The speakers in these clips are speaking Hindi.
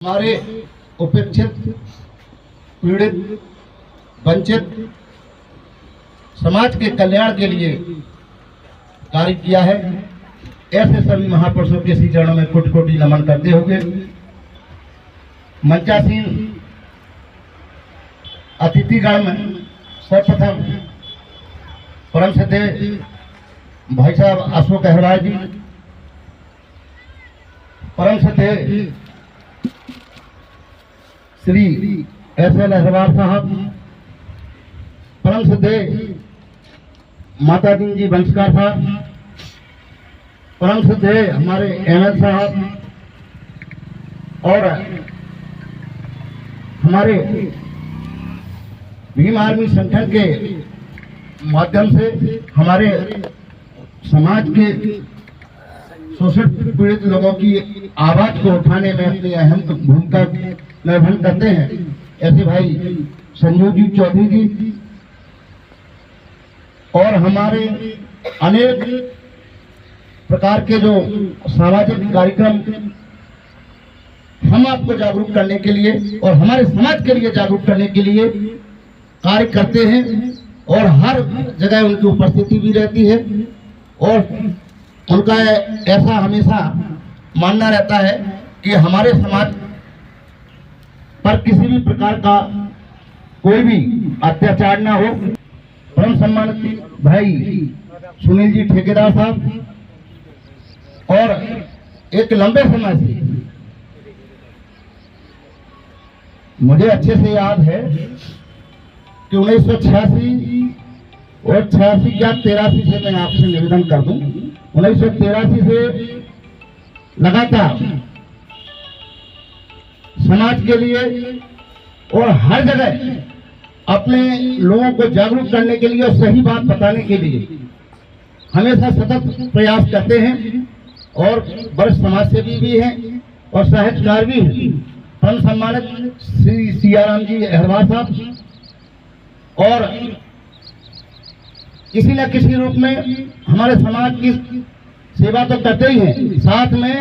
हमारे उपेक्षित, पीड़ित, वंचित समाज के कल्याण के लिए कार्य किया है। ऐसे सभी महापुरुषों के श्री चरणों में कोटि कोटि नमन करते हुए मंचासीन अतिथिगण में सर्वप्रथम परम श्रद्धेय भाई साहब अशोक अहरवार जी, परम श्रद्धेय श्री एस.एल. अहरवार साहब, परम श्रद्धेय माता दीन जी वंशकार साहब, परम श्रद्धेय हमारे एम.एल. साहब और हमारे भीम आर्मी संगठन के माध्यम से हमारे समाज के शोषित पीड़ित लोगों की आवाज को उठाने में अपनी अहम भूमिका निर्वहन करते हैं। ऐसे भाई संजू जी चौधरी जी और हमारे अनेक प्रकार के जो सामाजिक कार्यक्रम हम आपको जागरूक करने के लिए और हमारे समाज के लिए जागरूक करने के लिए कार्य करते हैं और हर जगह उनकी उपस्थिति भी रहती है और उनका ऐसा हमेशा मानना रहता है कि हमारे समाज पर किसी भी प्रकार का कोई भी अत्याचार ना हो। परम सम्मानित भाई सुनील जी ठेकेदार साहब और एक लंबे समय से मुझे अच्छे से याद है कि 1986 और 86 या 83 से मैं आपसे निवेदन कर दूं, 1983 से लगातार समाज के लिए और हर जगह अपने लोगों को जागरूक करने के लिए और सही बात बताने के लिए हमेशा सतत प्रयास करते हैं और वरिष्ठ समाज सेवी भी हैं और साहित्यकार भी हैं। परम सम्मानित श्री सियाराम जी अहरवार साहब और किसी न किसी रूप में हमारे समाज की सेवा तो करते ही हैं, साथ में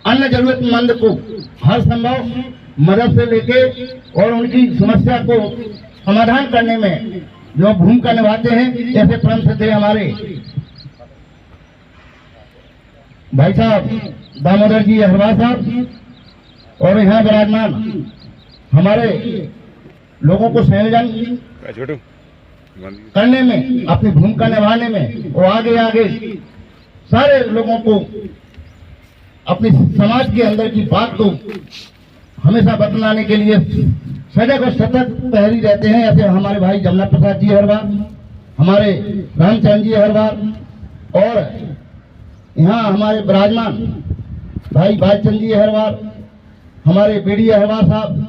अन्य जरूरतमंद को हर संभव मदद से लेके और उनकी समस्या को समाधान करने में जो भूमिका निभाते हैं। ऐसे परम श्रद्धेय हमारे भाई साहब दामोदर जी अहरवार साहब और यहाँ विराजमान हमारे लोगों को संयोजन करने में, अपनी भूमिका निभाने में और आगे आगे सारे लोगों को अपनी समाज के अंदर की बात को हमेशा बतलाने के लिए सजग और सतत प्रहरी रहते हैं। ऐसे हमारे भाई जमुना प्रसाद जी अहरवार, हमारे रामचंद्र जी अहरवार और यहाँ हमारे विराजमान भाई भाईचंद जी अहरवार, हमारे बीडी अहरवार साहब,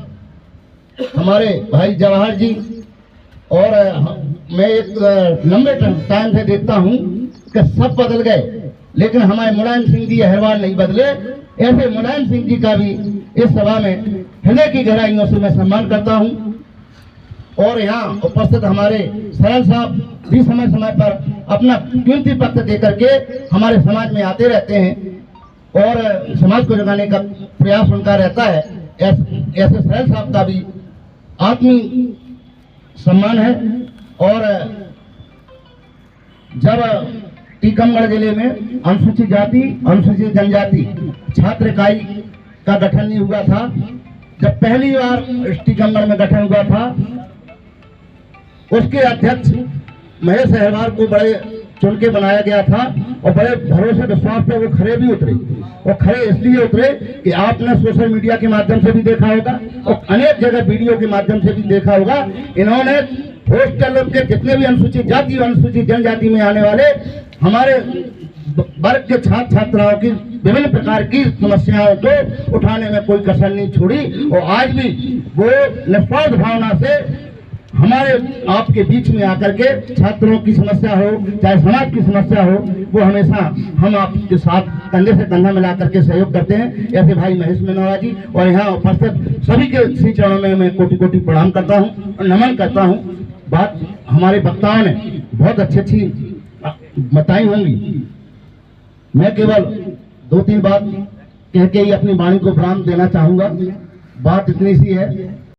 हमारे भाई जवाहर जी और मैं एक लंबे टाइम से देखता हूँ कि सब बदल गए लेकिन हमारे मुलायम सिंह जी अहरवार नहीं बदले। ऐसे मुलायम सिंह जी का भी इस सभा में हृदय की गहराइयों से मैं सम्मान करता हूं और यहाँ उपस्थित हमारे सरल साहब भी समय समय पर अपना कीमती पत्र दे करके हमारे समाज में आते रहते हैं और समाज को जगाने का प्रयास उनका रहता है। ऐसे सरल साहब का भी आत्मीय सम्मान है। और जब टीकमगढ़ जिले में अनुसूचित जाति अनुसूचित जनजाति छात्र इकाई का गठन नहीं हुआ था, जब पहली बार टीकमगढ़ में गठन हुआ था, उसके अध्यक्ष महेश अहरवार को बड़े चुन के बनाया गया था और बड़े भरोसे विश्वास पे वो खड़े भी उतरे। और खड़े इसलिए उतरे कि आपने सोशल मीडिया के माध्यम से भी देखा होगा और अनेक जगह वीडियो के माध्यम से भी देखा होगा, इन्होंने हॉस्टल के जितने भी अनुसूचित जाति और अनुसूचित जनजाति में आने वाले हमारे वर्ग के छात्र छात्राओं की विभिन्न प्रकार की समस्याओं को उठाने में कोई कसर नहीं छोड़ी और आज भी वो निस्वार्थ भावना से हमारे आपके बीच में आकर के छात्रों की समस्या हो चाहे समाज की समस्या हो, वो हमेशा हम आपके साथ कंधे से कंधा मिला करके सहयोग करते हैं। ऐसे भाई महेश मेनोरा जी और यहाँ उपस्थित सभी के श्री चरणों में मैं कोटि कोटि प्रणाम करता हूँ और नमन करता हूँ। बात हमारे वक्ताओं ने बहुत अच्छी बताई होंगी, मैं केवल 2-3 बात कह के ही अपनी वाणी को विराम देना चाहूंगा। बात इतनी सी है।